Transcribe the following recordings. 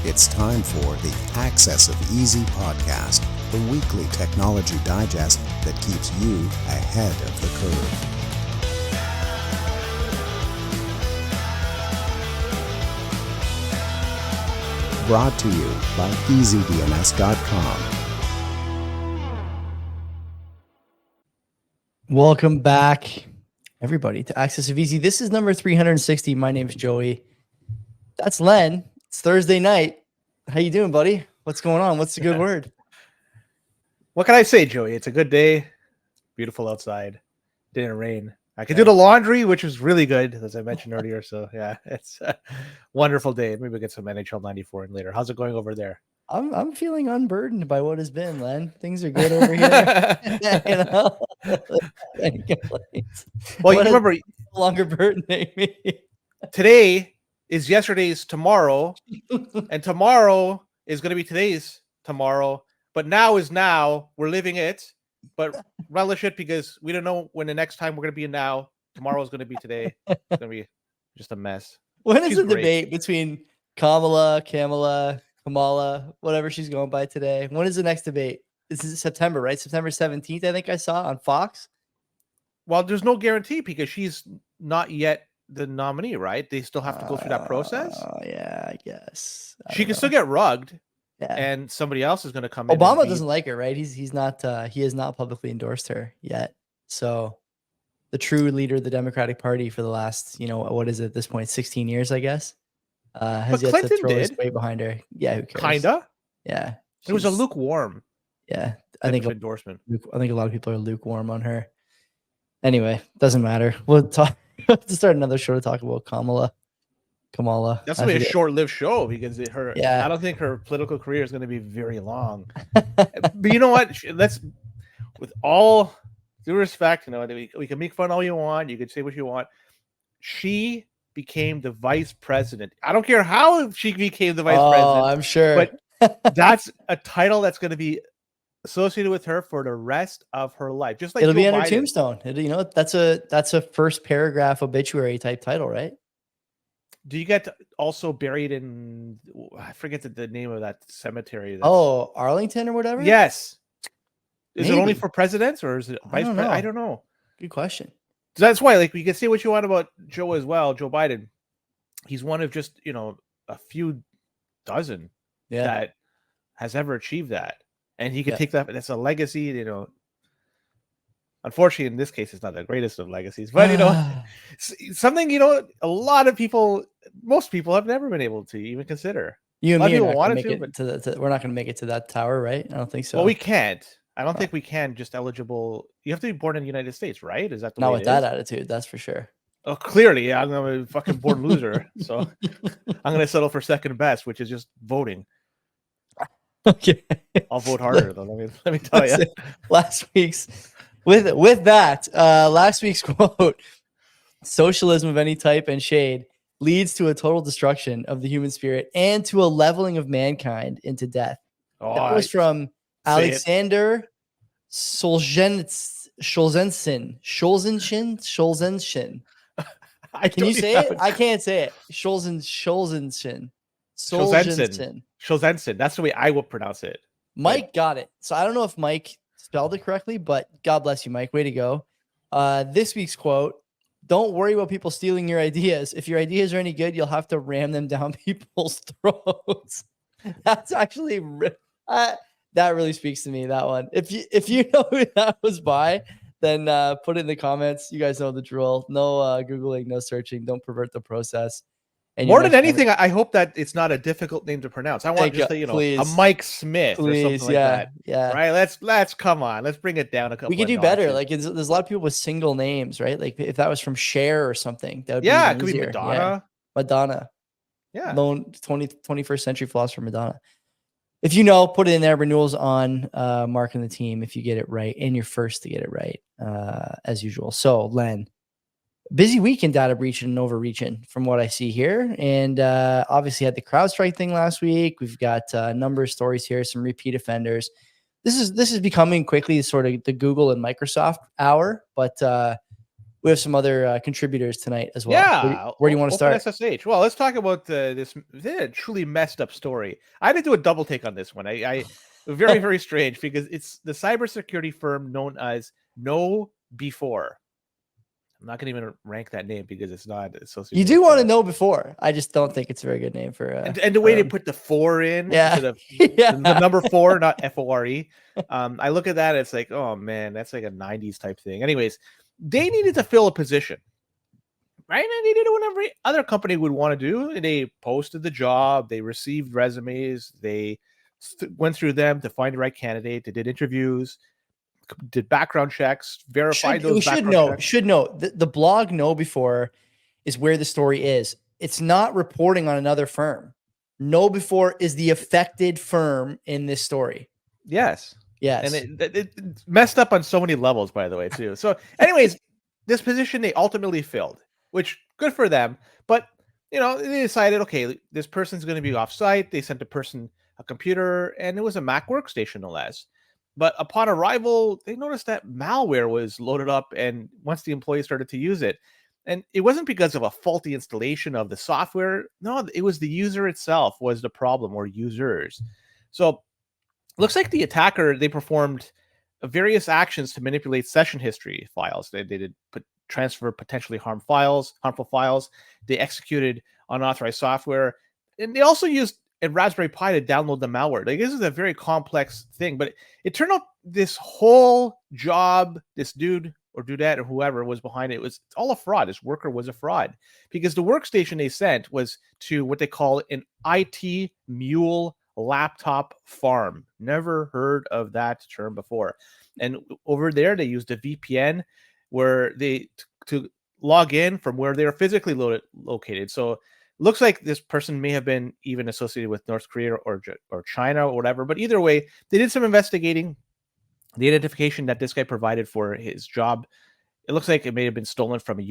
It's time for the Access of Easy podcast, the weekly technology digest that keeps you ahead of the curve. Brought to you by EasyDNS.com. Welcome back, everybody, to Access of Easy. This is number 360. My name is Joey. That's Len. It's Thursday night. How you doing, buddy? What's going on? What's the good word? What can I say, Joey? It's a good day. Beautiful outside. Didn't rain. I could do the laundry, which was really good, as I mentioned earlier. So, yeah, it's a wonderful day. Maybe we'll get some NHL 94 in later. How's it going over there? I'm feeling unburdened by what has been, Len. Things are good over here. You know? Any complaints? Well, you remember, no longer burdening me. Today is yesterday's tomorrow, and tomorrow is going to be today's tomorrow. But now is now. We're living it. But relish it because we don't know when the next time we're going to be in now. Tomorrow is going to be today. It's going to be just a mess. When is the debate between Kamala, whatever she's going by today? When is the next debate? This is September, right? September 17th, I think I saw on Fox. Well, there's no guarantee because she's not yet the nominee, right? They still have to go through that process. Oh, yeah, I guess. She can still get rugged. Yeah. And somebody else is going to come in. Obama doesn't like her, right? He's not he has not publicly endorsed her yet. So the true leader of the Democratic Party for the last, what is it at this point, 16 years, I guess, has yet Clinton to throw his weight behind her. Yeah, who cares? Kinda. Yeah. It was a lukewarm. Yeah. I think endorsement. I think a lot of people are lukewarm on her. Anyway, doesn't matter. We'll talk to start another show to talk about Kamala. That's gonna be a short-lived show because I don't think her political career is going to be very long. But you know what? Let's, with all due respect, we can make fun all you want. You can say what you want. She became the vice president. I don't care how she became the vice president. I'm sure. But that's a title that's going to be associated with her for the rest of her life. Just like it'll Joe be on her Biden. tombstone. That's a first paragraph obituary type title, right? Do you get also buried in? I forget the name of that cemetery. Arlington or whatever. Yes. Is Maybe. it only for presidents or is it vice president? I don't know. Good question. That's why, you can say what you want about Joe as well. Joe Biden, he's one of just a few dozen that has ever achieved that, and he can take that. That's a legacy. Unfortunately, in this case, it's not the greatest of legacies, but something a lot of people, most people have never been able to even consider. You and me people wanted to, but we're not going to make it to that tower, right? I don't think so. Well, we can't. I don't think we can. Just eligible. You have to be born in the United States, right? Is that the not way with that attitude? That's for sure. Oh, clearly, yeah, I'm a fucking born loser, so I'm gonna settle for second best, which is just voting. Okay, I'll vote harder though. Let me tell you. Last week's. With that, last week's quote, socialism of any type and shade leads to a total destruction of the human spirit and to a leveling of mankind into death. That was from Alexander Solzhenitsyn. Can you say it? I can't say it. Solzhenitsyn. That's the way I will pronounce it. Mike got it. So I don't know if Mike spelled it correctly, but God bless you, Mike. Way to go. This week's quote: don't worry about people stealing your ideas. If your ideas are any good, you'll have to ram them down people's throats. That's actually that really speaks to me, that one. If you know who that was by, then put it in the comments. You guys know the drill. No Googling, no searching. Don't pervert the process. And more than anything, I hope that it's not a difficult name to pronounce. I want just a Mike Smith or something like that. Yeah. Right. Let's come on. Let's bring it down a couple. We could do better. There's a lot of people with single names, right? Like if that was from Cher or something, that would be it could easier. be Madonna. Madonna. Yeah. Lone 21st century philosopher Madonna. If put it in there. Renewals on Mark and the team if you get it right, and you're first to get it right, as usual. So, Len, busy week in data breaching and overreaching from what I see here. And obviously had the CrowdStrike thing last week. We've got a number of stories here, some repeat offenders. This is becoming quickly sort of the Google and Microsoft hour, but we have some other contributors tonight as well. Yeah. Where do you want to start? OpenSSH. Well, let's talk about this truly messed up story. I had to do a double take on this one. I very, very strange because it's the cybersecurity firm known as KnowBe4. I'm not going to even rank that name because it's not associated. You do want to know before. I just don't think it's a very good name for. And the way they put the 4 in instead of yeah. the number 4, not FORE. I look at that, it's like, oh man, that's like a 90s type thing. Anyways, they needed to fill a position, right? And they did what every other company would want to do. They posted the job, they received resumes, they went through them to find the right candidate. They did interviews, did background checks, verified those background checks. Should know the blog KnowBe4 is where the story is. It's not reporting on another firm. KnowBe4 is the affected firm in this story. Yes. Yes. And it messed up on so many levels, by the way, too. So anyways, this position they ultimately filled, which good for them. But, you know, they decided, okay, this person's going to be off site. They sent the person a computer, and it was a Mac workstation, no less. But upon arrival, they noticed that malware was loaded up, and once the employee started to use it, and it wasn't because of a faulty installation of the software. No, it was the user itself was the problem, or users. So looks like the attacker, they performed various actions to manipulate session history files. They did transfer potentially harmful files. They executed unauthorized software, and they also used a Raspberry Pi to download the malware. Like, this is a very complex thing, but it turned out this whole job, this dude or dudette or whoever was behind it, it's all a fraud. This worker was a fraud because the workstation they sent was to what they call an IT mule laptop farm. Never heard of that term before. And over there, they used a VPN where they to log in from where they are physically located. So looks like this person may have been even associated with North Korea or China or whatever. But either way, they did some investigating. The identification that this guy provided for his job, it looks like it may have been stolen from a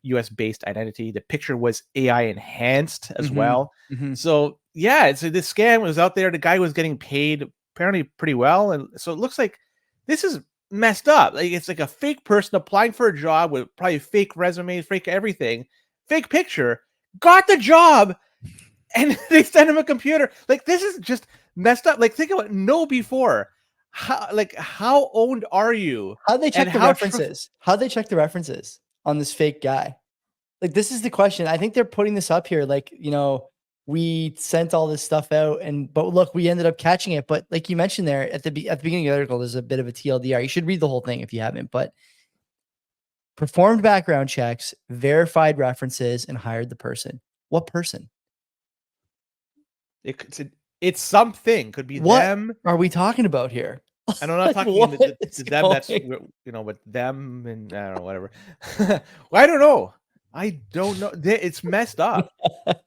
US-based identity. The picture was AI enhanced as well. So yeah, this scam was out there. The guy was getting paid apparently pretty well. And so it looks like this is messed up. Like, it's like a fake person applying for a job with probably fake resume, fake everything, fake picture, got the job, and they sent him a computer. Like, this is just messed up. Like, think about KnowBe4. How owned are you? How'd they check the references? How'd they check the references on this fake guy? Like, this is the question. I think they're putting this up here. Like, you know, we sent all this stuff out, but look, we ended up catching it. But like you mentioned there at the beginning of the article, there's a bit of a TLDR. You should read the whole thing if you haven't. But performed background checks, verified references, and hired the person. What person? It's something. Could be what them. Are we talking about here? And I'm not talking to them. That's, you know, with them and I don't know, whatever. Well, I don't know. It's messed up.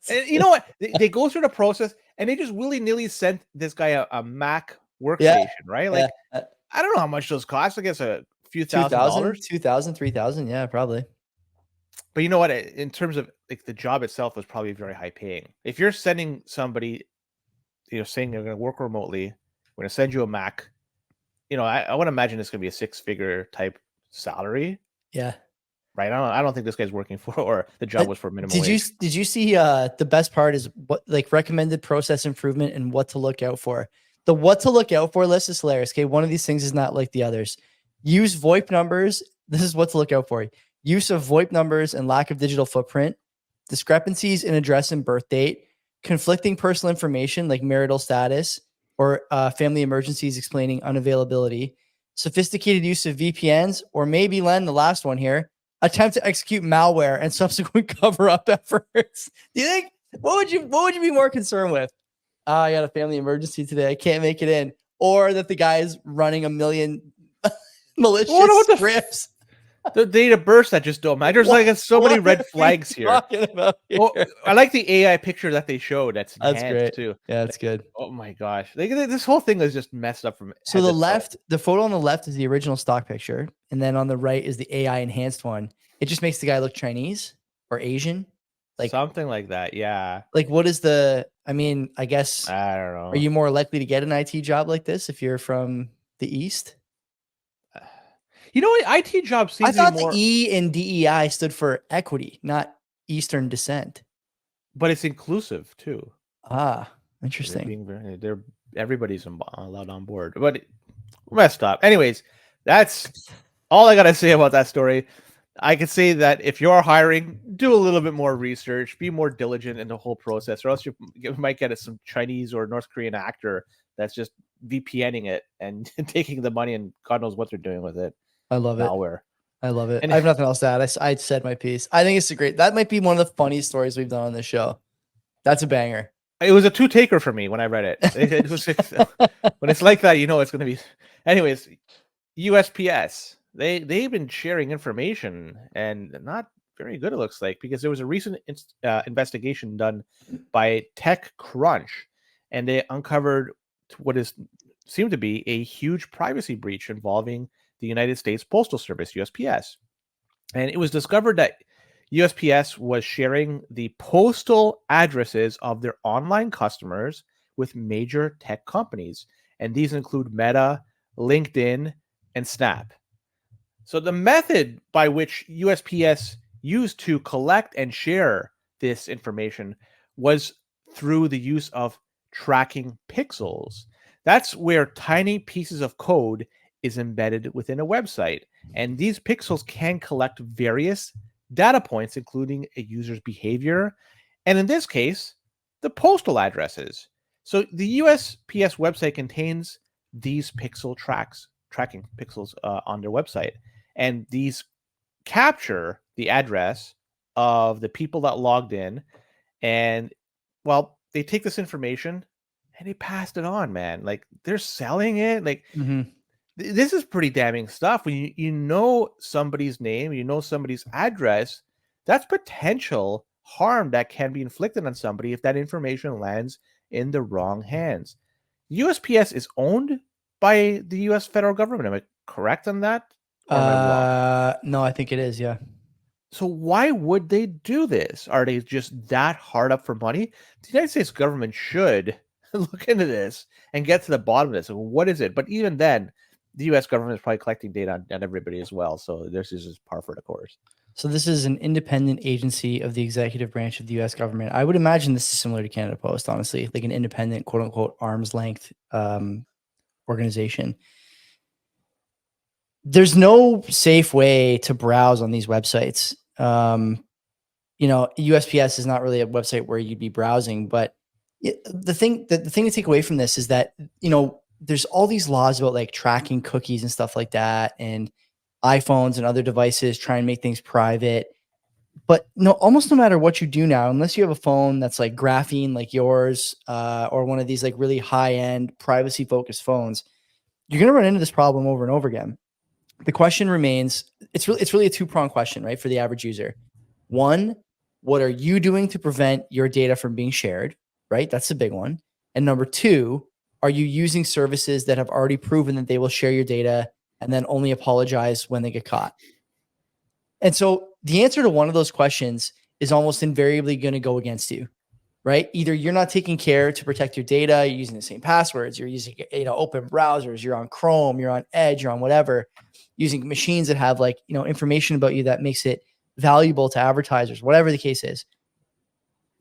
And you know what? They go through the process and they just willy-nilly sent this guy a Mac workstation, right? Like, I don't know how much those cost. I guess a few $1,000. 2,000, 3,000. Yeah, probably. But you know what? In terms of like the job itself was probably very high paying. If you're sending somebody, you know, saying they're going to work remotely, we're going to send you a Mac, you know, I want to imagine it's going to be a 6-figure type salary. Yeah. Right. I don't think this guy's working for, or the job was for minimum wage. Did you see the best part is what, like, recommended process improvement and what to look out for? The what to look out for list is hilarious. Okay. One of these things is not like the others. Use VoIP numbers. This is what to look out for. Use of VoIP numbers and lack of digital footprint, discrepancies in address and birth date, conflicting personal information like marital status or family emergencies explaining unavailability, sophisticated use of VPNs, or maybe, Len, the last one here, attempt to execute malware and subsequent cover-up efforts. Do you think, what would you be more concerned with? I got a family emergency today. I can't make it in. Or that the guy is running a million malicious scripts. The data bursts that just don't matter. There's like so many red flags here. Well, I like the AI picture that they showed. That's great too. Yeah, that's good. Oh my gosh, this whole thing is just messed up from. So the photo on the left is the original stock picture, and then on the right is the AI enhanced one. It just makes the guy look Chinese or Asian, like something like that. Yeah. Like, what is the? I mean, I guess I don't know. Are you more likely to get an IT job like this if you're from the East? You know what? IT jobs seem I to be thought more, the E in DEI stood for equity, not Eastern descent. but it's inclusive too. Ah, They're interesting. being they're everybody's allowed on board, but messed up. Anyways, that's all I gotta say about that story. I could say that if you're hiring, do a little bit more research, be more diligent in the whole process, or else you might get some Chinese or North Korean actor that's just VPNing it and taking the money, and God knows what they're doing with it. I love it. Malware. I love it. And I have nothing else to add. I said my piece. I think it's a great. That might be one of the funniest stories we've done on this show. That's a banger. it was a two-taker for me when I read it. It was when it's like that, you know it's going to be. Anyways, USPS they've been sharing information and not very good. It looks like because there was a recent investigation done by TechCrunch, and they uncovered what is seemed to be a huge privacy breach involving the United States Postal Service (USPS). And it was discovered that USPS was sharing the postal addresses of their online customers with major tech companies. And these include Meta, LinkedIn, and Snap. So the method by which USPS used to collect and share this information was through the use of tracking pixels. That's where tiny pieces of code is embedded within a website. And these pixels can collect various data points, including a user's behavior, and in this case, the postal addresses. So the USPS website contains these tracking pixels on their website, and these capture the address of the people that logged in, and well, they take this information and they passed it on, man. Like they're selling it, like. Mm-hmm. This is pretty damning stuff. When you know somebody's name, you know somebody's address, that's potential harm that can be inflicted on somebody if that information lands in the wrong hands. USPS is owned by the US federal government. Am I correct on that? Or am I wrong? No, I think it is. Yeah. So why would they do this? Are they just that hard up for money? The United States government should look into this and get to the bottom of this. What is it? But even then, the U.S. government is probably collecting data on everybody as well. So this is just par for the course. So this is an independent agency of the executive branch of the U.S. government. I would imagine this is similar to Canada Post, honestly, like an independent, quote unquote, arm's length organization. There's no safe way to browse on these websites. USPS is not really a website where you'd be browsing, but the thing to take away from this is that, there's all these laws about like tracking cookies and stuff like that, and iPhones and other devices try and make things private. But almost no matter what you do now, unless you have a phone that's like graphene like yours, or one of these like really high-end privacy focused phones, you're going to run into this problem over and over again. The question remains, it's really a two-pronged question, right? For the average user. One, what are you doing to prevent your data from being shared? Right? That's the big one. And number two, are you using services that have already proven that they will share your data and then only apologize when they get caught? And so the answer to one of those questions is almost invariably going to go against you, right? Either you're not taking care to protect your data, you're using the same passwords, you're using, open browsers, you're on Chrome, you're on Edge, you're on whatever, using machines that have like, information about you that makes it valuable to advertisers, whatever the case is.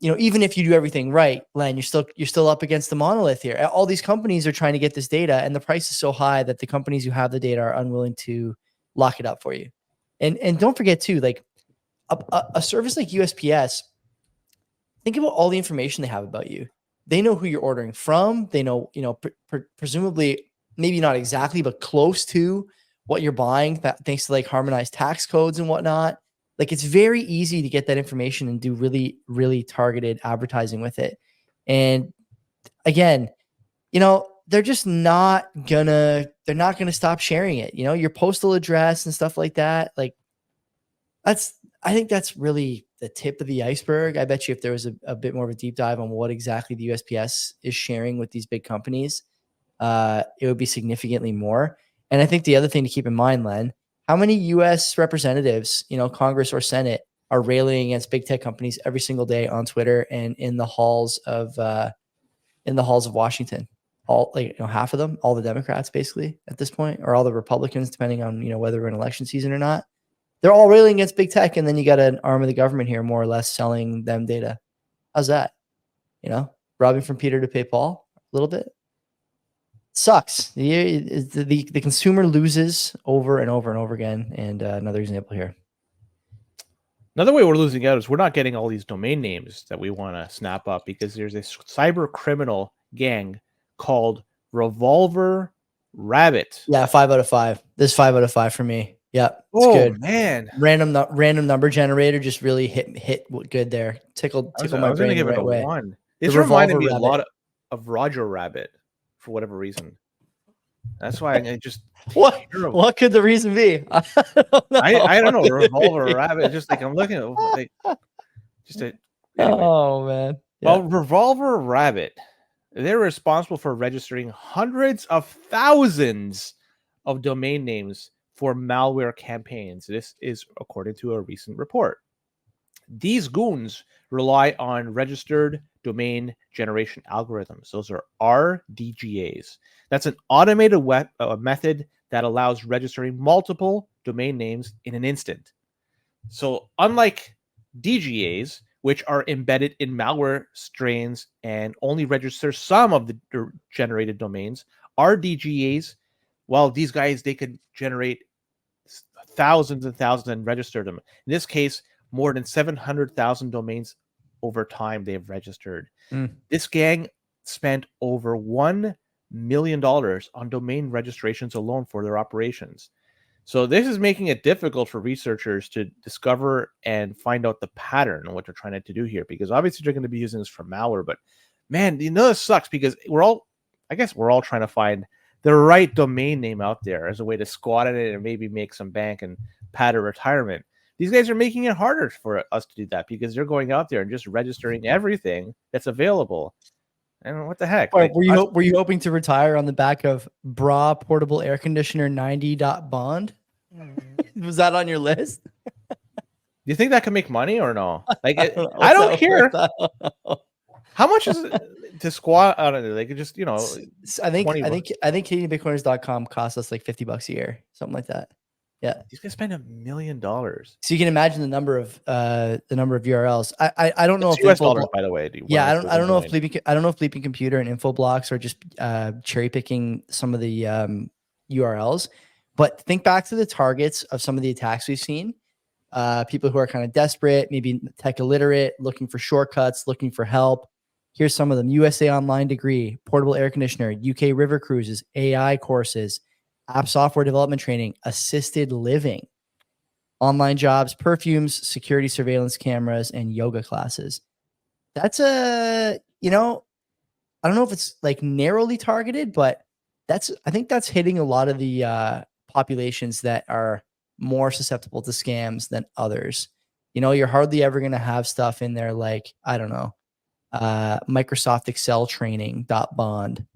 Even if you do everything right, Len, you're still up against the monolith here. All these companies are trying to get this data, and the price is so high that the companies who have the data are unwilling to lock it up for you. And don't forget too, like a service like USPS, think about all the information they have about you. They know who you're ordering from. They know, presumably, maybe not exactly, but close to what you're buying, thanks to like harmonized tax codes and whatnot. Like it's very easy to get that information and do really, really targeted advertising with it. And again, they're just not gonna stop sharing it. Your postal address and stuff like that. Like I think that's really the tip of the iceberg. I bet you if there was a bit more of a deep dive on what exactly the USPS is sharing with these big companies, it would be significantly more. And I think the other thing to keep in mind, Len, how many U.S. representatives, Congress or Senate, are railing against big tech companies every single day on Twitter and in the halls of Washington all half of them, all the Democrats basically at this point, or all the Republicans, depending on whether we're in election season or not. They're all railing against big tech, and then you got an arm of the government here, more or less, selling them data. How's that? Robbing from Peter to pay Paul a little bit. Sucks. The consumer loses over and over and over again. And another example here. Another way we're losing out is we're not getting all these domain names that we want to snap up because there's a cyber criminal gang called Revolver Rabbit. Yeah, 5 out of 5. This is 5 out of 5 for me. Yeah, it's good. Man, random number generator just really hit good there. Tickled my brain. I was going to give it a 1. This reminded me a lot of Roger Rabbit for whatever reason. That's why I just what could the reason be? I don't know. Revolver Rabbit. Just like I'm looking at anyway. Oh man. Yeah. Well, Revolver Rabbit, they're responsible for registering hundreds of thousands of domain names for malware campaigns. This is according to a recent report. These goons rely on registered domain generation algorithms. Those are RDGAs. That's an automated method that allows registering multiple domain names in an instant. So unlike DGAs, which are embedded in malware strains and only register some of the generated domains, RDGAs, well, these guys, they could generate thousands and thousands and register them. In this case, more than 700,000 domains over time they've registered. This gang spent over $1 million on domain registrations alone for their operations. So this is making it difficult for researchers to discover and find out the pattern of what they're trying to do here, because obviously they're going to be using this for malware. But man, this sucks because we're all trying to find the right domain name out there as a way to squat at it and maybe make some bank and pad a retirement. These guys are making it harder for us to do that because they're going out there and just registering everything that's available. And what the heck? Were you hoping to retire on the back of bra portable air conditioner 90.bond? Was that on your list? Do you think that can make money or no? Like, I don't care. How much is it to squat out of it? Like, just I think CanadianBitcoiners.com costs us like $50 a year, something like that. Yeah, these guys spend $1 million. So you can imagine the number of URLs. I don't know if US dollars, by the way. Yeah, I don't know if Bleeping Computer and Infoblox are just cherry picking some of the URLs. But think back to the targets of some of the attacks we've seen. People who are kind of desperate, maybe tech illiterate, looking for shortcuts, looking for help. Here's some of them: USA Online degree, portable air conditioner, UK river cruises, AI courses, app software development training, assisted living, online jobs, perfumes, security surveillance cameras, and yoga classes. That's I don't know if it's like narrowly targeted, but I think that's hitting a lot of the populations that are more susceptible to scams than others. You're hardly ever going to have stuff in there like, I don't know, Microsoft Excel training.bond,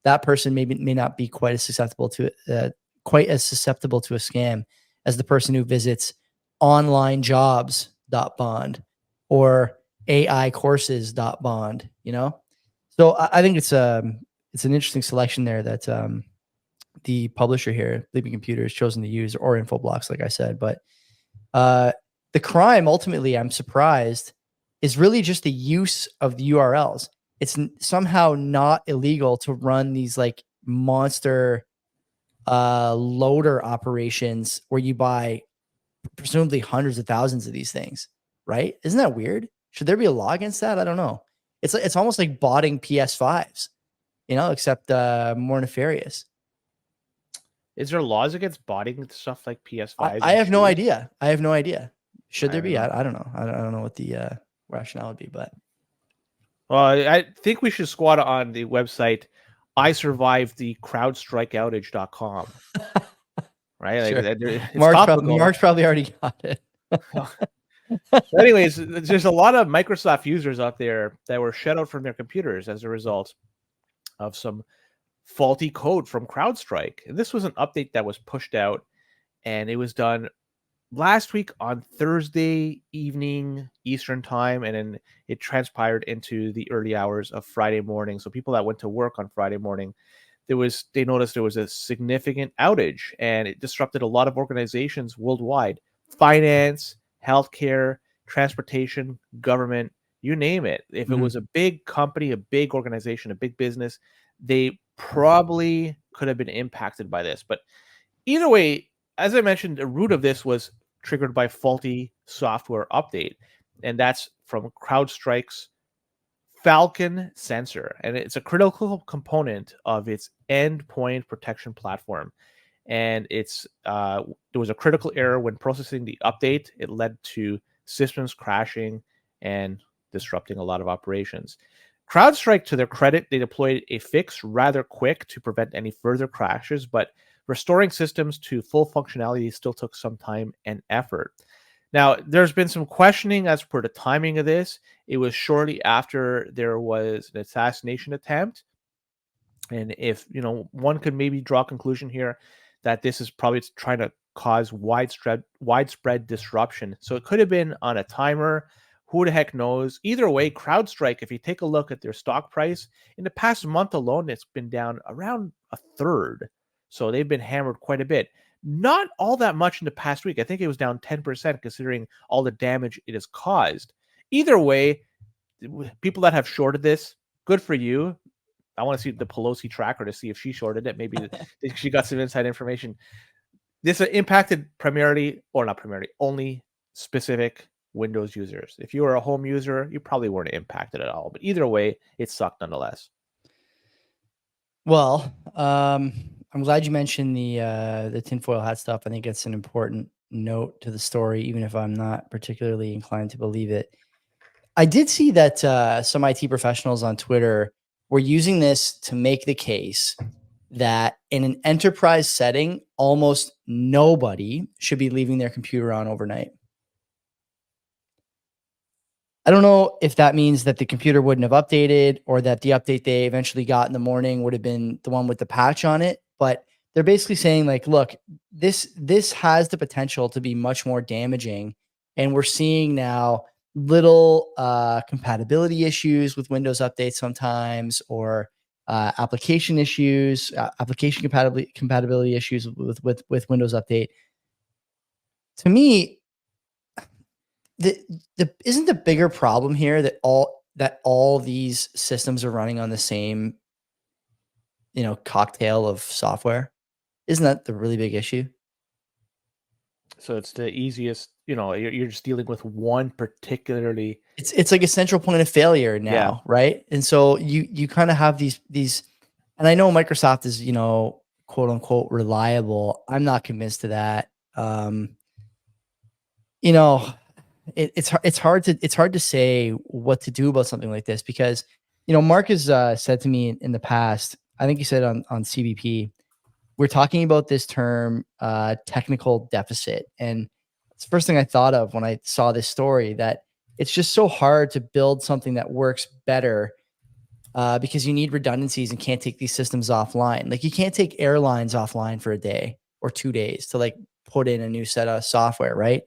that person may not be quite as susceptible to a scam as the person who visits onlinejobs.bond or aicourses.bond, So I think it's an interesting selection there that the publisher here, Bleeping Computer, has chosen to use, or Infoblox, like I said. But the crime, ultimately, I'm surprised, is really just the use of the URLs. It's somehow not illegal to run these like monster loader operations where you buy presumably hundreds of thousands of these things, right? Isn't that weird? Should there be a law against that? I don't know. It's almost like botting PS5s, except more nefarious. Is there laws against botting stuff like PS5s? I have no idea. Should there be? I don't know. I don't know what the rationale would be, but. Well, I think we should squat on the website I survived the CrowdStrike outage.com. Right? Sure. Like, Mark's probably already got it. Anyways, there's a lot of Microsoft users out there that were shut out from their computers as a result of some faulty code from CrowdStrike. And this was an update that was pushed out, and it was done last week on Thursday evening Eastern time, and then it transpired into the early hours of Friday morning. So people that went to work on Friday morning, they noticed there was a significant outage, and it disrupted a lot of organizations worldwide: finance, healthcare, transportation, government, you name it. If it was a big company, a big organization, a big business, they probably could have been impacted by this. But either way, as I mentioned, the root of this was triggered by faulty software update, and that's from CrowdStrike's Falcon sensor, and it's a critical component of its endpoint protection platform. And there was a critical error when processing the update. It led to systems crashing and disrupting a lot of operations. CrowdStrike, to their credit, they deployed a fix rather quick to prevent any further crashes, but restoring systems to full functionality still took some time and effort. Now, there's been some questioning as per the timing of this. It was shortly after there was an assassination attempt. And if, one could maybe draw a conclusion here that this is probably trying to cause widespread disruption. So it could have been on a timer. Who the heck knows? Either way, CrowdStrike, if you take a look at their stock price, in the past month alone, it's been down around a third. So they've been hammered quite a bit. Not all that much in the past week. I think it was down 10% considering all the damage it has caused. Either way, people that have shorted this, good for you. I want to see the Pelosi tracker to see if she shorted it. Maybe she got some inside information. This impacted only specific Windows users. If you were a home user, you probably weren't impacted at all. But either way, it sucked nonetheless. Well, I'm glad you mentioned the tinfoil hat stuff. I think it's an important note to the story, even if I'm not particularly inclined to believe it. I did see that some IT professionals on Twitter were using this to make the case that in an enterprise setting, almost nobody should be leaving their computer on overnight. I don't know if that means that the computer wouldn't have updated or that the update they eventually got in the morning would have been the one with the patch on it. But they're basically saying, like, look, this has the potential to be much more damaging. And we're seeing now little compatibility issues with Windows updates sometimes, or application issues, application compatibility issues with Windows Update. To me, isn't the bigger problem here that all these systems are running on the same, cocktail of software? Isn't that the really big issue? So it's the easiest, you're just dealing with one particularly. It's like a central point of failure now, right? And so you kind of have these, and I know Microsoft is, quote unquote reliable. I'm not convinced of that. It's hard to say what to do about something like this because, Mark has said to me in the past, I think he said on CBP, we're talking about this term technical deficit. And it's the first thing I thought of when I saw this story, that it's just so hard to build something that works better because you need redundancies and can't take these systems offline. Like, you can't take airlines offline for a day or 2 days to put in a new set of software, right?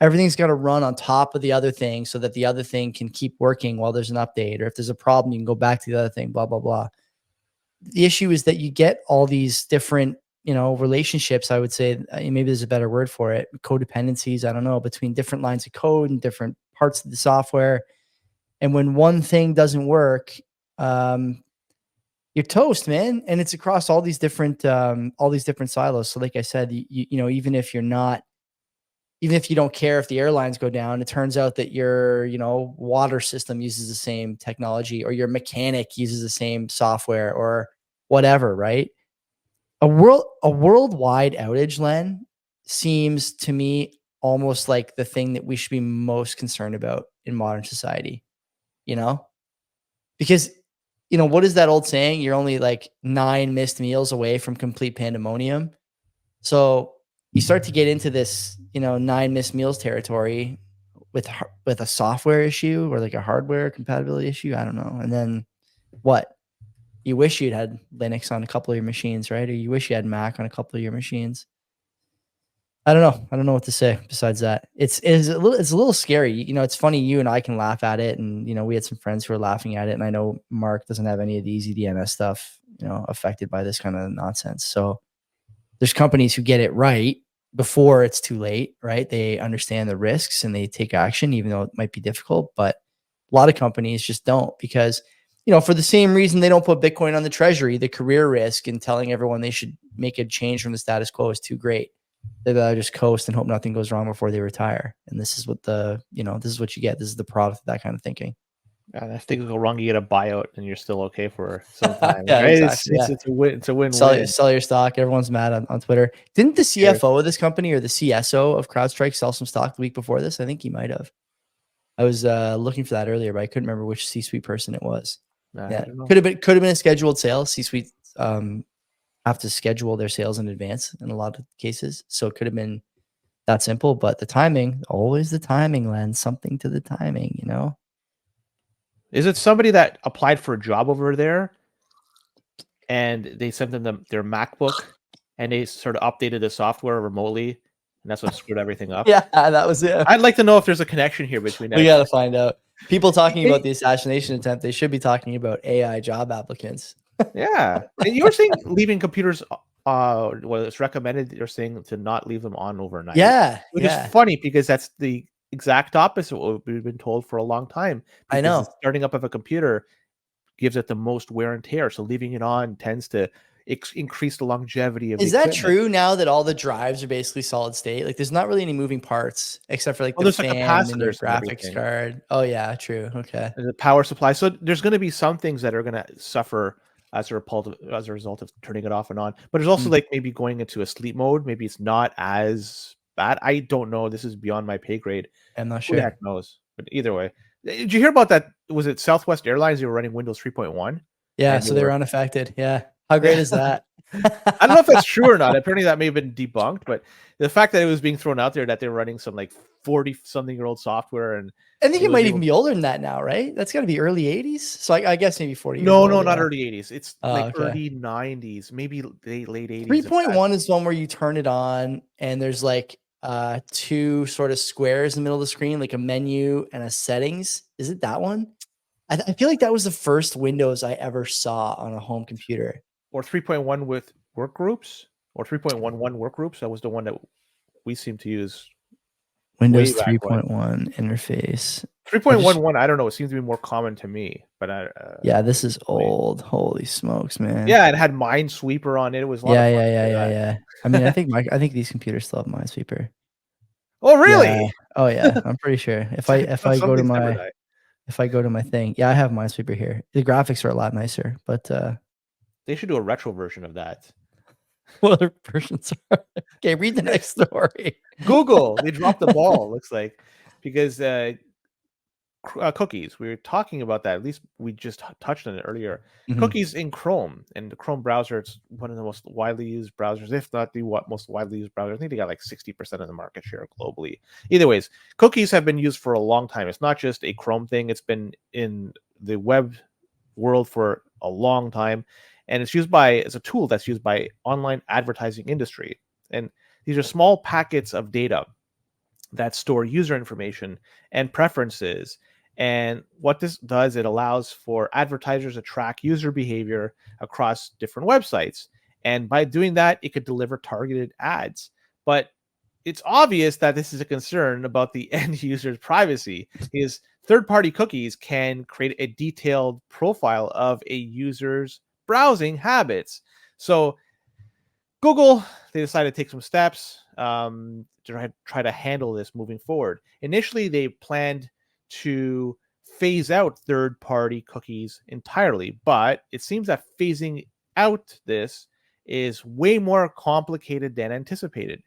Everything's got to run on top of the other thing so that the other thing can keep working while there's an update. Or if there's a problem, you can go back to the other thing, blah, blah, blah. The issue is that you get all these different, relationships, I would say, maybe there's a better word for it, codependencies, I don't know, between different lines of code and different parts of the software. And when one thing doesn't work, you're toast, man. And it's across all these different silos. So like I said, even if you don't care if the airlines go down, it turns out that your, water system uses the same technology, or your mechanic uses the same software, or whatever, right? A worldwide outage, Len, seems to me almost like the thing that we should be most concerned about in modern society, because, what is that old saying? You're only 9 missed meals away from complete pandemonium. So you start to get into this, 9 missed meals territory with a software issue or a hardware compatibility issue. I don't know. And then what? You wish you'd had Linux on a couple of your machines, right? Or you wish you had Mac on a couple of your machines. I don't know. I don't know what to say besides that. It's a little scary. You know, it's funny. You and I can laugh at it, and you know, we had some friends who are laughing at it. And I know Mark doesn't have any of the easy DNS stuff, you know, affected by this kind of nonsense. So there's companies who get it right before it's too late, right? They understand the risks and they take action, even though it might be difficult. But a lot of companies just don't because, you know, for the same reason they don't put Bitcoin on the treasury, the career risk and telling everyone they should make a change from the status quo is too great. They'd rather just coast and hope nothing goes wrong before they retire. And this is what this is what you get. This is the product of that kind of thinking. And if things go wrong, you get a buyout, and you're still okay for some time. Yeah, right? exactly. It's a win. It's a win-win. Sell your stock. Everyone's mad on Twitter. Didn't the CFO of this company or the CSO of CrowdStrike sell some stock the week before this? I think he might have. I was looking for that earlier, but I couldn't remember which C-suite person it was. Yeah, could have been a scheduled sale. C-suite have to schedule their sales in advance in a lot of cases, so it could have been that simple. But the timing, always the timing, Len. Something to the timing, you know. Is it somebody that applied for a job over there and they sent them their MacBook and they sort of updated the software remotely and that's what screwed everything up? Yeah, that was it. I'd like to know if there's a connection here between that. We got to find out. People talking about the assassination attempt, they should be talking about AI job applicants. Yeah. And you were saying leaving computers, it's recommended, you're saying to not leave them on overnight. Yeah. Which is funny because that's the exact opposite of what we've been told for a long time. I know. The starting up of a computer gives it the most wear and tear. So leaving it on tends to increase the longevity of Is that true now that all the drives are basically solid state? Like there's not really any moving parts except for like the fan and the graphics card. Oh yeah, true. Okay. And the power supply. So there's going to be some things that are going to suffer as a result of turning it off and on. But there's also like maybe going into a sleep mode. Maybe it's not as bad. I don't know. This is beyond my pay grade. I'm not sure. Who the heck knows? But either way, did you hear about that? Was it Southwest Airlines? They were running Windows 3.1. Yeah, so they were unaffected. Yeah. How great is that? I don't know if that's true or not. Apparently that may have been debunked, but the fact that it was being thrown out there that they were running some like 40-something-year-old software, and I think it might even be older than that now, right? That's got to be early 80s. So I guess maybe 40. No, not early 80s. It's like early 90s, maybe late 80s. 3.1 is one where you turn it on and there's like two sort of squares in the middle of the screen, like a menu and a settings. Is it that one? I feel like that was the first Windows I ever saw on a home computer. Or 3.1 with work groups, or 3.11 work groups. That was the one that we seem to use. Windows 3.1 interface. 3.11, I don't know. It seems to be more common to me. But yeah, this is old. Holy smokes, man. Yeah, it had Minesweeper on it. It was a lot of fun. Yeah. I mean, I think these computers still have Minesweeper. Oh, really? Yeah. Oh, yeah. I'm pretty sure. If I go to my thing, yeah, I have Minesweeper here. The graphics are a lot nicer, but they should do a retro version of that. What other versions are? Okay, read the next story. Google, they dropped the ball, looks like, because cookies. We were talking about that. At least we just touched on it earlier. Cookies in Chrome, and the Chrome browser, it's one of the most widely used browsers, if not the most widely used browser. I think they got like 60% of the market share globally. Either ways, cookies have been used for a long time. It's not just a Chrome thing. It's been in the web world for a long time. And it's a tool that's used by online advertising industry. And these are small packets of data that store user information and preferences. And what this does, it allows for advertisers to track user behavior across different websites. And by doing that, it could deliver targeted ads. But it's obvious that this is a concern about the end user's privacy. Is third-party cookies can create a detailed profile of a user's browsing habits. So Google, they decided to take some steps to try to handle this moving forward. Initially, they planned to phase out third-party cookies entirely, but it seems that phasing out this is way more complicated than anticipated.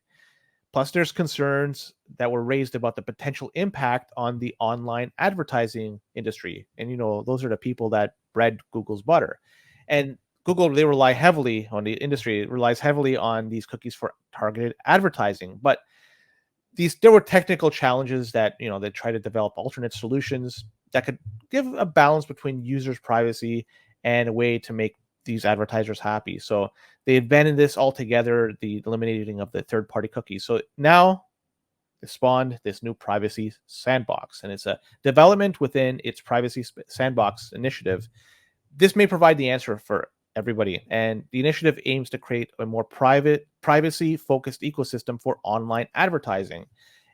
Plus, there's concerns that were raised about the potential impact on the online advertising industry. And, those are the people that bread Google's butter. And Google, they rely heavily on the industry. It relies heavily on these cookies for targeted advertising. But there were technical challenges that, they try to develop alternate solutions that could give a balance between users' privacy and a way to make these advertisers happy. So they abandoned this altogether, the eliminating of the third-party cookies. So now it spawned this new privacy sandbox, and it's a development within its privacy sandbox initiative. This may provide the answer for everybody, and the initiative aims to create a more privacy-focused ecosystem for online advertising.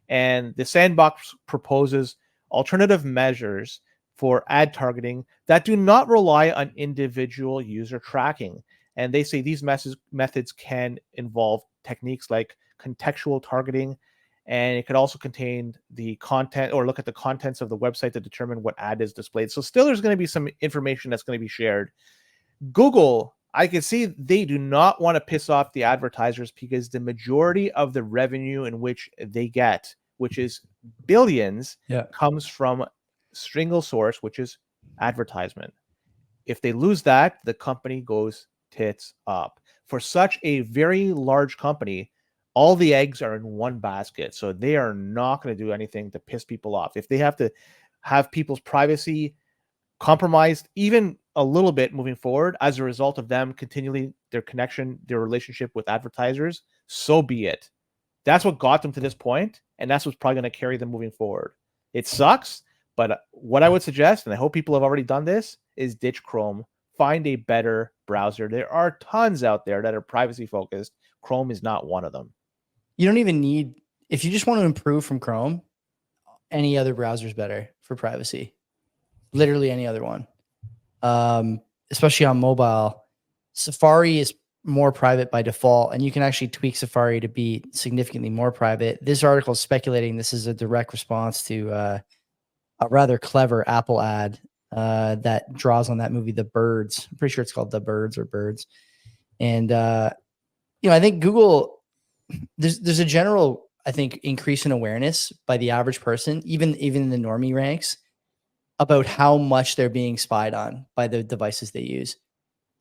And the sandbox proposes alternative measures for ad targeting that do not rely on individual user tracking. And they say these methods can involve techniques like contextual targeting, and it could also contain the content or look at the contents of the website to determine what ad is displayed. So still there's going to be some information that's going to be shared. Google, I can see they do not want to piss off the advertisers because the majority of the revenue in which they get, which is billions, comes from single source, which is advertisement. If they lose that, the company goes tits up. For such a very large company, all the eggs are in one basket. So they are not going to do anything to piss people off. If they have to have people's privacy compromised even a little bit moving forward as a result of them continually their relationship with advertisers, so be it. That's what got them to this point, and that's what's probably going to carry them moving forward. It sucks, but what I would suggest, and I hope people have already done this, is ditch Chrome. Find a better browser. There are tons out there that are privacy focused. Chrome is not one of them. You don't even need, if you just want to improve from Chrome, any other browser is better for privacy. Literally any other one. Especially on mobile. Safari is more private by default, and you can actually tweak Safari to be significantly more private. This article is speculating this is a direct response to a rather clever Apple ad that draws on that movie, The Birds. I'm pretty sure it's called The Birds or Birds. And, I think Google, there's a general, I think, increase in awareness by the average person, even in the normie ranks, about how much they're being spied on by the devices they use.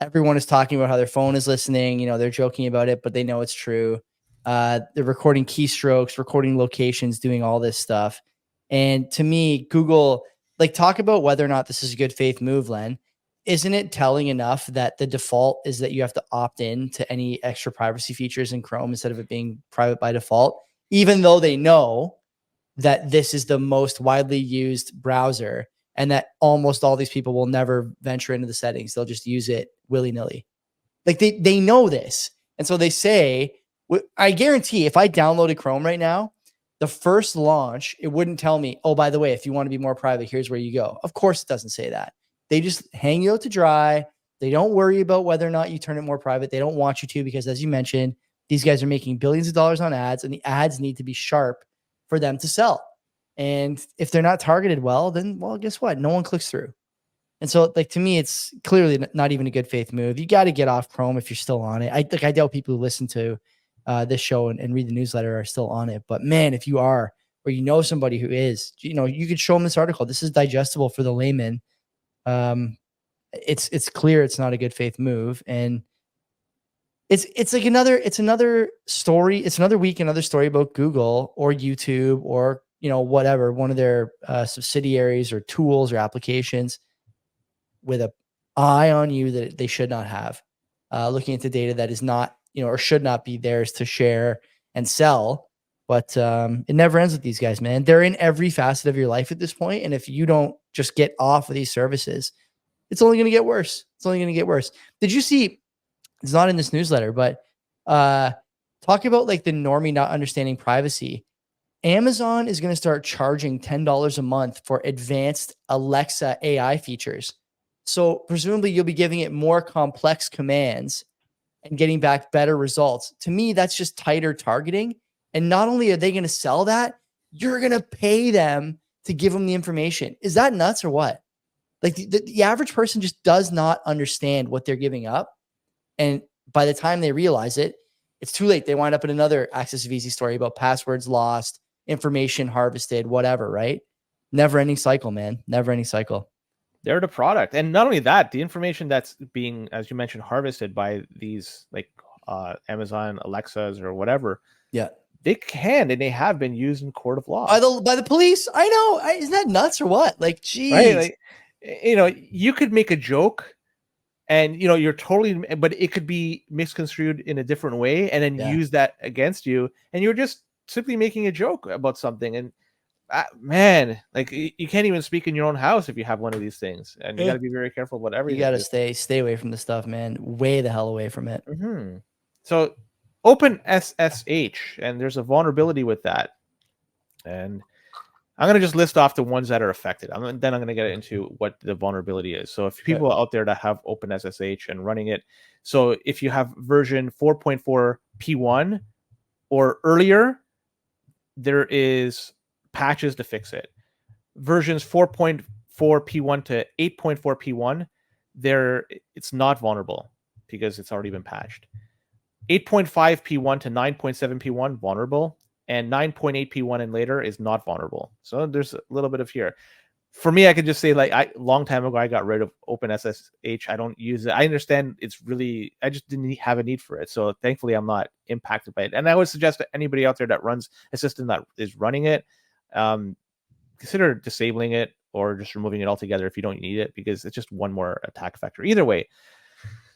Everyone is talking about how their phone is listening. They're joking about it, but they know it's true. They're recording keystrokes, recording locations, doing all this stuff. And to me, Google, talk about whether or not this is a good faith move, Len. Isn't it telling enough that the default is that you have to opt in to any extra privacy features in Chrome instead of it being private by default, even though they know that this is the most widely used browser and that almost all these people will never venture into the settings. They'll just use it willy-nilly. They know this. And so they say, I guarantee if I downloaded Chrome right now, the first launch, it wouldn't tell me, oh, by the way, if you want to be more private, here's where you go. Of course it doesn't say that. They just hang you out to dry. They don't worry about whether or not you turn it more private. They don't want you to, because as you mentioned, these guys are making billions of dollars on ads, and the ads need to be sharp for them to sell. And if they're not targeted well, then, well, guess what? No one clicks through. And so, to me, it's clearly not even a good faith move. You got to get off Chrome if you're still on it. I doubt people who listen to this show and read the newsletter are still on it. But man, if you are, or somebody who is, you could show them this article. This is digestible for the layman. It's clear it's not a good faith move, and it's another story. It's another week, another story about Google or YouTube or whatever, one of their subsidiaries or tools or applications with an eye on you that they should not have, looking at the data that is not or should not be theirs to share and sell. But it never ends with these guys, man. They're in every facet of your life at this point. And if you don't just get off of these services, it's only going to get worse. It's only going to get worse. Did you see, it's not in this newsletter, but talk about the normie not understanding privacy. Amazon is going to start charging $10 a month for advanced Alexa AI features. So presumably you'll be giving it more complex commands and getting back better results. To me, that's just tighter targeting. And not only are they going to sell that, you're going to pay them to give them the information. Is that nuts or what? The average person just does not understand what they're giving up. And by the time they realize it, it's too late. They wind up in another Access of Easy story about passwords lost, information harvested, whatever, right? Never ending cycle, man. Never ending cycle. They're the product. And not only that, the information that's being, as you mentioned, harvested by these Amazon Alexas or whatever. Yeah. They can and they have been used in court of law. By the police. I know. Isn't that nuts or what? Geez. Right? You could make a joke And you're totally, but it could be misconstrued in a different way and then use that against you, and you're just simply making a joke about something. And man, like you can't even speak in your own house if you have one of these things, and you got to be very careful about everything. You got to stay away from the stuff, man. Way the hell away from it. So OpenSSH, and there's a vulnerability with that, and I'm going to just list off the ones that are affected. Then I'm going to get into what the vulnerability is. So if people out there that have OpenSSH and running it, so if you have version 4.4 P1 or earlier, there is patches to fix it. Versions 4.4 P1 to 8.4 P1, it's not vulnerable because it's already been patched. 8.5 P1 to 9.7 P1, vulnerable. And 9.8 P1 and later is not vulnerable. So there's a little bit of here. For me, I could just say, like, long time ago, I got rid of OpenSSH. I don't use it. I understand I just didn't have a need for it. So thankfully, I'm not impacted by it. And I would suggest to anybody out there that runs a system that is running it, consider disabling it or just removing it altogether if you don't need it, because it's just one more attack vector. Either way.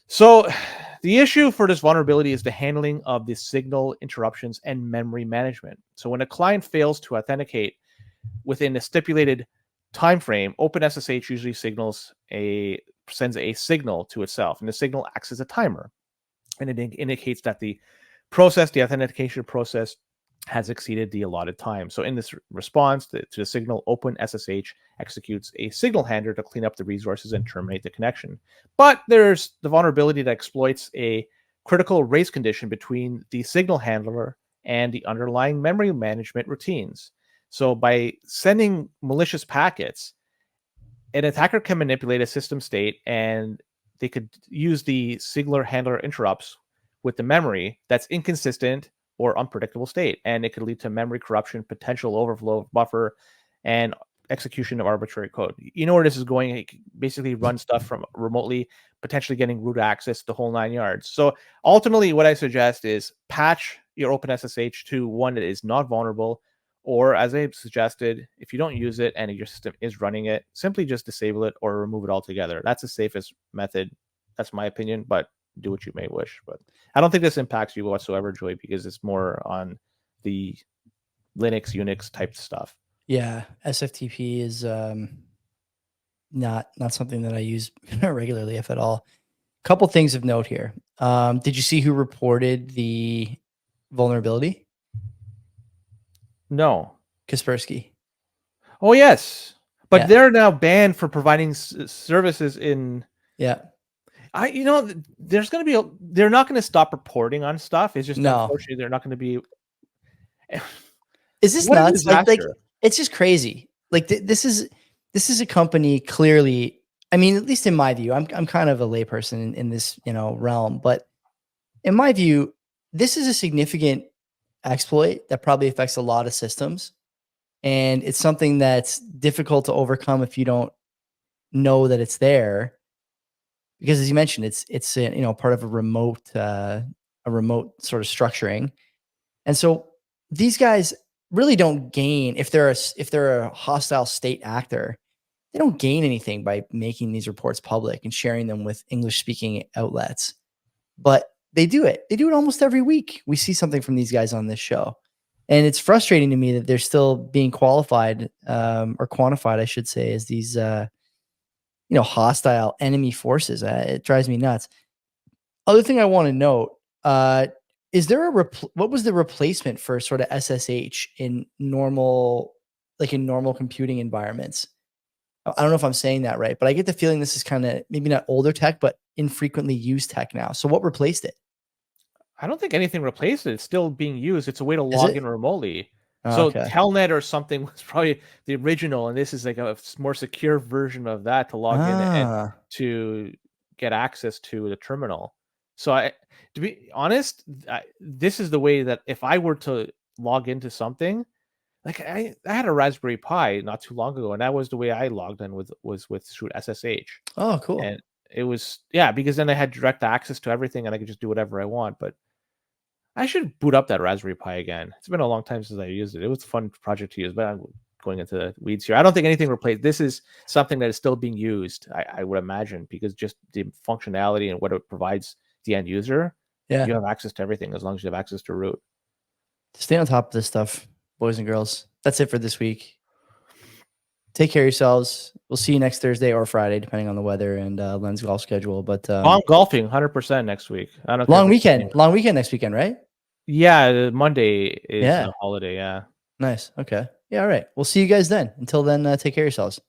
So the issue for this vulnerability is the handling of the signal interruptions and memory management. So when a client fails to authenticate within a stipulated time frame, OpenSSH usually sends a signal to itself, and the signal acts as a timer, and it indicates that the authentication process has exceeded the allotted time. So in this response to the signal, OpenSSH executes a signal handler to clean up the resources and terminate the connection. But there's the vulnerability that exploits a critical race condition between the signal handler and the underlying memory management routines. So by sending malicious packets, an attacker can manipulate a system state, and they could use the signal handler interrupts with the memory that's inconsistent or unpredictable state, and it could lead to memory corruption, potential overflow of buffer, and execution of arbitrary code. You know where this is going. It basically run stuff from remotely, potentially getting root access, the whole 9 yards. So ultimately, what I suggest is patch your OpenSSH to one that is not vulnerable, or as I suggested, if you don't use it and your system is running it, simply just disable it or remove it altogether. That's the safest method. That's my opinion, but do what you may wish. But I don't think this impacts you whatsoever, Joy, because it's more on the Linux, Unix type stuff. Yeah, SFTP is not something that I use regularly, if at all. Couple things of note here. Did you see who reported the vulnerability? No. Kaspersky. Oh, yes. But they're now banned for providing services in... Yeah. There's going to be... They're not going to stop reporting on stuff. It's just unfortunately they're not going to be... Is this nuts? Like, it's just crazy. Like this is a company clearly. I mean, at least in my view, I'm kind of a layperson in this realm, but in my view, this is a significant exploit that probably affects a lot of systems, and it's something that's difficult to overcome if you don't know that it's there. Because as you mentioned, it's part of a remote sort of structuring, and so these guys really don't gain if they're a hostile state actor. They don't gain anything by making these reports public and sharing them with English speaking outlets, but they do it. They do it almost every week. We see something from these guys on this show, and it's frustrating to me that they're still being qualified or quantified, I should say, as these hostile enemy forces. It drives me nuts. Other thing I want to note, is there what was the replacement for sort of SSH in normal computing environments? I don't know if I'm saying that right, but I get the feeling this is kind of maybe not older tech, but infrequently used tech now. So what replaced it? I don't think anything replaced it. It's still being used. It's a way to log in remotely. So Telnet or something was probably the original, and this is like a more secure version of that to log in and to get access to the terminal. So to be honest, this is the way that if I were to log into something, like I had a Raspberry Pi not too long ago, and that was the way I logged in was through SSH. Oh, cool. And it was, because then I had direct access to everything and I could just do whatever I want. But I should boot up that Raspberry Pi again. It's been a long time since I used it. It was a fun project to use, but I'm going into the weeds here. I don't think anything replaced. This is something that is still being used, I would imagine, because just the functionality and what it provides the end user, Yeah. you have access to everything as long as you have access to root. Stay on top of this stuff, boys and girls. That's it for this week. Take care of yourselves. We'll see you next Thursday or Friday, depending on the weather and Len's golf schedule. But Long golfing, 100% next week. I don't long weekend next weekend, right? Yeah, Monday is Yeah. a holiday. Yeah. Nice. Okay. Yeah. All right. We'll see you guys then. Until then, take care of yourselves.